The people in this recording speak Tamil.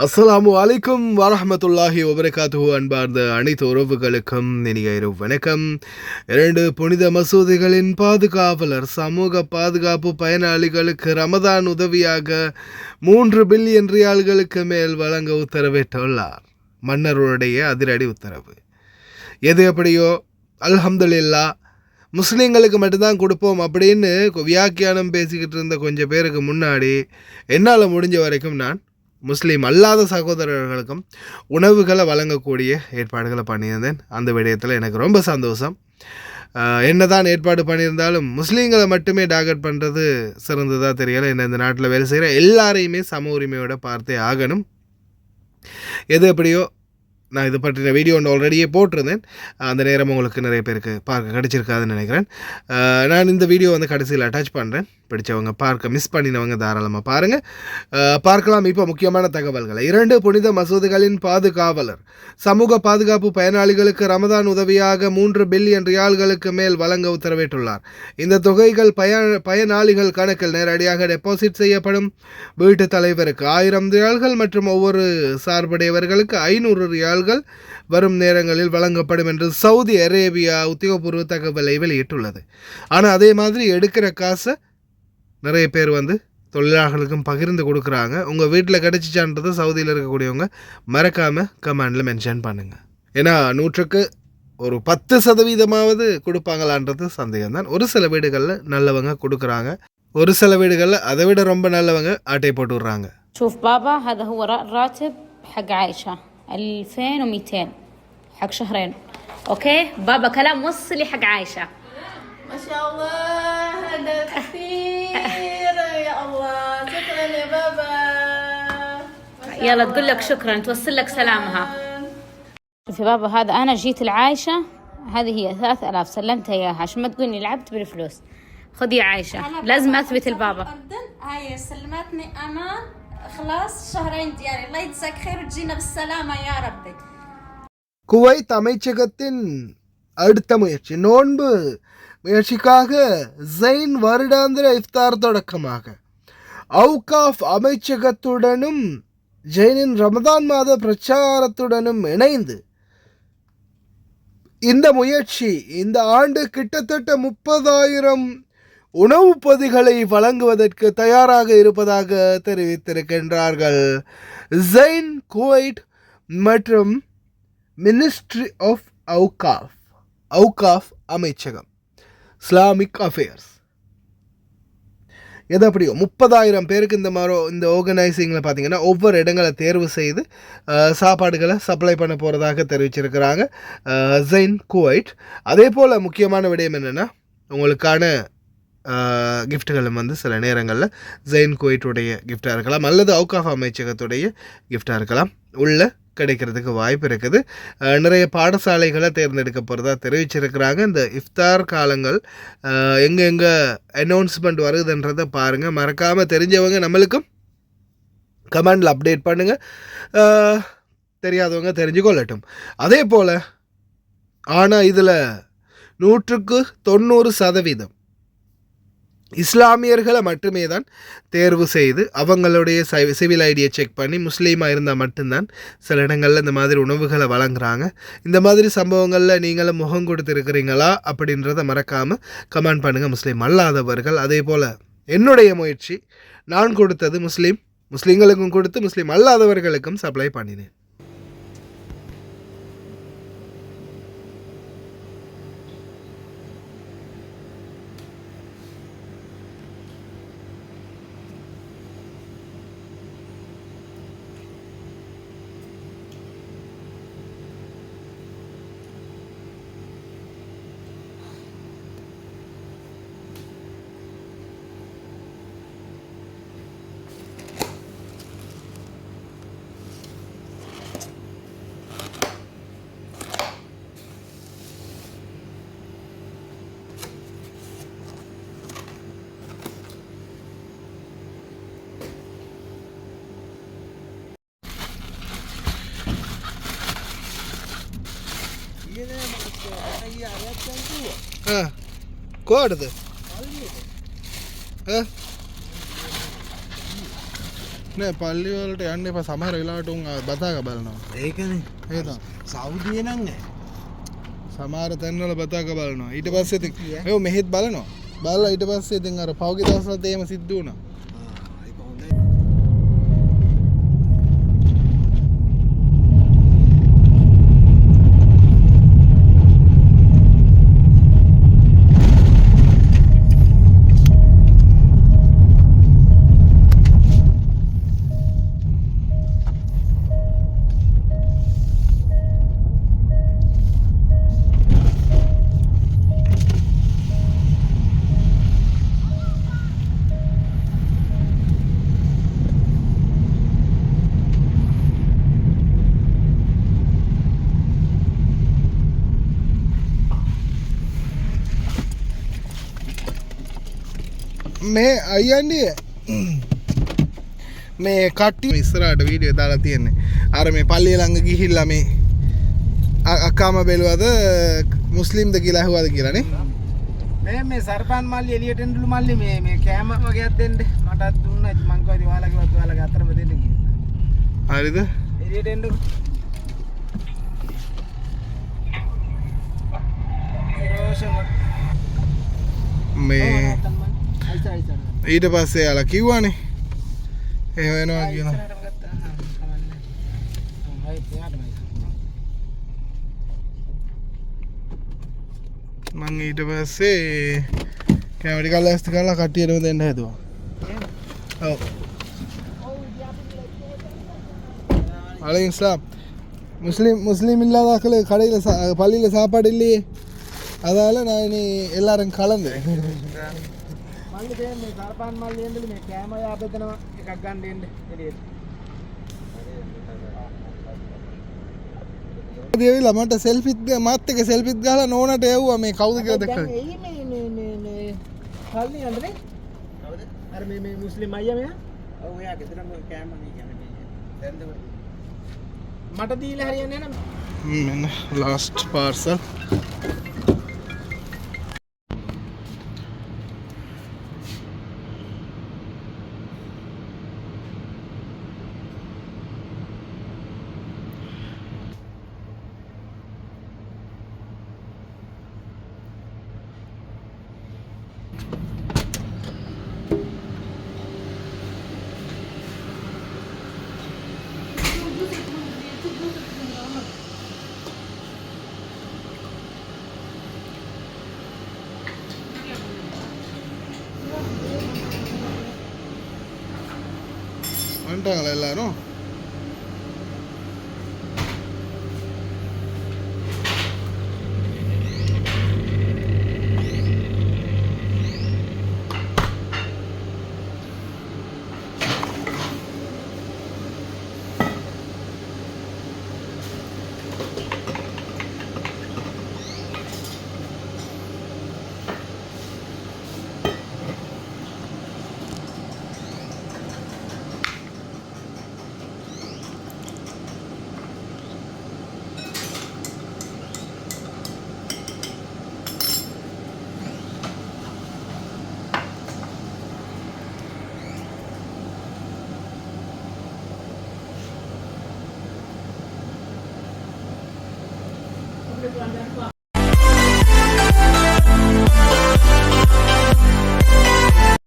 அஸ்ஸலாமு அலைக்கும் வரஹ்மத்துல்லாஹி வபரகாத்துஹு. அன்பார்ந்த அனைத்து உறவுகளுக்கும் இனிய இரவு வணக்கம். 2 புனித மசூதிகளின் பாதுகாவலர் சமூக பாதுகாப்பு பயனாளிகளுக்கு ரமதான் உதவியாக 3 பில்லியன் ரியால்களுக்கு மேல் வழங்க உத்தரவிட்டுள்ளார். மன்னருடைய அதிரடி உத்தரவு. எது எப்படியோ அல்ஹம்துலில்லாஹ், முஸ்லீம்களுக்கு மட்டும்தான் கொடுப்போம் அப்படின்னு வியாக்கியானம் பேசிக்கிட்டு இருந்த கொஞ்சம் பேருக்கு முன்னாடி என்னால் முடிஞ்ச வரைக்கும் நான் முஸ்லீம் அல்லாத சகோதரர்களுக்கும் உணவுகளை வழங்கக்கூடிய ஏற்பாடுகளை பண்ணியிருந்தேன். அந்த விடயத்தில் எனக்கு ரொம்ப சந்தோஷம். என்ன தான் ஏற்பாடு பண்ணியிருந்தாலும் முஸ்லீம்களை மட்டுமே டார்கெட் பண்ணுறது சிறந்ததாக தெரியலை. என்ன இந்த நாட்டில் வேலை செய்கிற எல்லாரையுமே சம உரிமையோடு பார்த்தே ஆகணும். எது எப்படியோ நான் இது பற்றின வீடியோ ஒன்று ஆல்ரெடியே போட்டிருந்தேன். அந்த நேரம் உங்களுக்கு நிறைய பேருக்கு பார்க்க கிடச்சிருக்காதுன்னு நினைக்கிறேன். நான் இந்த வீடியோ கடைசியில் அட்டாச் பண்ணுறேன். பிடிச்சவங்க பார்க்க மிஸ் பண்ணினவங்க தாராளமாக பாருங்கள். பார்க்கலாம். இப்போ முக்கியமான தகவல்களை. 2 புனித மசூதிகளின் பாதுகாவலர் சமூக பாதுகாப்பு பயனாளிகளுக்கு ரமதான் உதவியாக 3 பில்லியன் ரியால்களுக்கு மேல் வழங்க உத்தரவிட்டுள்ளார். இந்த தொகைகள் பயனாளிகள் கணக்கில் நேரடியாக டெபாசிட் செய்யப்படும். வீட்டு தலைவருக்கு 1000 ரியால்கள் மற்றும் ஒவ்வொரு சார்புடையவர்களுக்கு 500 ரியால்கள் வரும் நேரங்களில் வழங்கப்படும் என்று சவுதி அரேபியா உத்தியோகபூர்வ தகவலை வெளியிட்டுள்ளது. ஆனால் அதே மாதிரி எடுக்கிற காசை நிறைய பேர் தொழிலாளர்களுக்கும் பகிர்ந்து கொடுக்குறாங்க. உங்கள் வீட்டில் கிடச்சிச்சான்றதை சவுதியில் இருக்கக்கூடியவங்க மறக்காமல் கமெண்டில் மென்ஷன் பண்ணுங்கள். ஏன்னா 100க்கு ஒரு 10% கொடுப்பாங்களான்றது சந்தேகம்தான். ஒரு சில வீடுகளில் நல்லவங்க கொடுக்குறாங்க, ஒரு சில வீடுகளில் அதை விட ரொம்ப நல்லவங்க ஆட்டை போட்டு விட்றாங்க. شوف بابا هذا هو راتب حق عائشة 2200 حق شهرين. اوكي بابا كلام وصلي حق عائشة. ما شاء الله هذا كثير يا الله. شكرا يا بابا. يلا تقول لك شكرا، توصل لك سلامها. شوف يا بابا هذا انا جيت العايشة، هذه هي 3000 سلمتها اياها عشان ما تقولني لعبت بالفلوس. خذي يا عايشة، لازم اثبت البابا. هاي سلمتني انا خلاص شهرين ديالي. الله يجزاك خير وتجينا بالسلامة يا ربي. குவைத் அமைச்சகத்தின் அடுத்த முயற்சி நோன்பு முயற்சிக்காக ஜைன் வருடாந்திர இஃப்தார் தொடக்கமாக அவுகாஃப் அமைச்சகத்துடனும் ஜெயினின் ரமதான் மாத பிரச்சாரத்துடனும் இணைந்து இந்த முயற்சி இந்த ஆண்டு கிட்டத்தட்ட 30,000 உணவு பொதிகளை வழங்குவதற்கு தயாராக இருப்பதாக தெரிவித்திருக்கின்றார்கள். ஜைன் குவைட் மற்றும் மினிஸ்ட்ரி ஆஃப் அவுகாஃப் அமைச்சகம் இஸ்லாமிக் அஃபேர்ஸ். எது அப்படியோ 30,000 பேருக்கு இந்த ஆர்கனைசிங்கில் பார்த்தீங்கன்னா ஒவ்வொரு இடங்களை தேர்வு செய்து சாப்பாடுகளை சப்ளை பண்ண போகிறதாக தெரிவிச்சிருக்கிறாங்க ஜைன் குவைட். அதே போல் முக்கியமான விடயம் என்னென்னா, உங்களுக்கான கிஃப்ட்டுகளும் சில நேரங்களில் ஜைன் குவைட்டுடைய கிஃப்டாக இருக்கலாம் அல்லது அவுகாஃப் அமைச்சகத்துடைய கிஃப்டாக இருக்கலாம், உள்ள கிடைக்கிறதுக்கு வாய்ப்பு இருக்குது. நிறைய பாடசாலைகளை தேர்ந்தெடுக்க போகிறதா தெரிவிச்சிருக்கிறாங்க. இந்த இஃப்தார் காலங்கள் எங்கெங்கே அனௌன்ஸ்மெண்ட் வருதுன்றதை பாருங்கள். மறக்காமல் தெரிஞ்சவங்க நம்மளுக்கும் கமெண்டில் அப்டேட் பண்ணுங்கள், தெரியாதவங்க தெரிஞ்சுக்கொள்ளட்டும். அதே போல் ஆனால் இதில் 100க்கு 90% இஸ்லாமியர்களை மட்டுமே தான் தேர்வு செய்து அவங்களுடைய சிவில் ஐடியை செக் பண்ணி முஸ்லீமாக இருந்தால் மட்டும்தான் சில இடங்களில் இந்த மாதிரி உணவுகளை வழங்குறாங்க. இந்த மாதிரி சம்பவங்களில் நீங்களும் முகம் கொடுத்துருக்கிறீங்களா அப்படின்றத மறக்காமல் கமெண்ட் பண்ணுங்கள் முஸ்லீம் அல்லாதவர்கள். அதே போல் என்னுடைய முயற்சி, நான் கொடுத்தது முஸ்லீம்களுக்கும் கொடுத்து முஸ்லீம் அல்லாதவர்களுக்கும் சப்ளை பண்ணினேன். கோடுது නෑ පල්ලි වලට යන්න එපා සමහර වෙලාවට උන් බතාක බලනවා. ඒකනේ. ඒ තමයි. සෞදියේ නම් නෑ. සමහර තැන්වල බතාක බලනවා. ඊට පස්සේ ඉතින් ඒව මෙහෙත් බලනවා. බලලා ඊට පස්සේ ඉතින් අර පහුගිය දවස්වලත් එහෙම සිද්ධ වුණා. ඒක හොඳයි. මේ අයියන්නේ මේ කට්ටිය ඉස්සරහට වීඩියෝ දාලා තියෙන්නේ. අර මේ පල්ලිය ළඟ ගිහිල්ලා මේ අක්කාම බැලුවද මුස්ලිම්ද කියලා අහුවද කියලා නේ. මේ සර්පන් මල්ලි එළියට එන්නලු මල්ලි මේ කෑම වගේක් දෙන්න. මටත් දුන්නා. මං කිව්වා ඉතින් ඔයාලගේ අතරම දෙන්න කියලා. හරිද? එළියට එන්නකො. මේ ඊට පස්සේ යාලා කිව්වනේ එහෙම වෙනවා කියලා. මං ඊට පස්සේ කැමරා ටික ලෑස්ති කරලා කට්ටියටම දෙන්න හැදුවා. ඔව්. அலைக்கும் இஸ்லாம் முஸ்லீம் இல்லாதாக்கள் கடையில் பள்ளியில் சாப்பாடு இல்லையே அதால் நான் இனி எல்லாரும் கலந்து මල්ලි මේ සර්පන් මල්ලි එන්නලු මේ කෑම යාපෙතනවා එකක් ගන්න එන්න එළියට. දේවිලා මට සෙල්ෆිත් මාත් එක්ක සෙල්ෆිත් ගහලා නෝනට එව්වා මේ කවුද කියලා දැක්කද? එයි මේ කල්ලි යන්නේ කවුද? අර මේ මුස්ලිම් අයියා මෙයා. ඔව් එයා ගෙදරම කෑම නේ කියන්නේ. දැන්ද මට දීලා හරියන්නේ නැහැ. මෙන්න ලාස්ට් පාර්සල්. வந்துட்டாங்களா எல்லாரும்?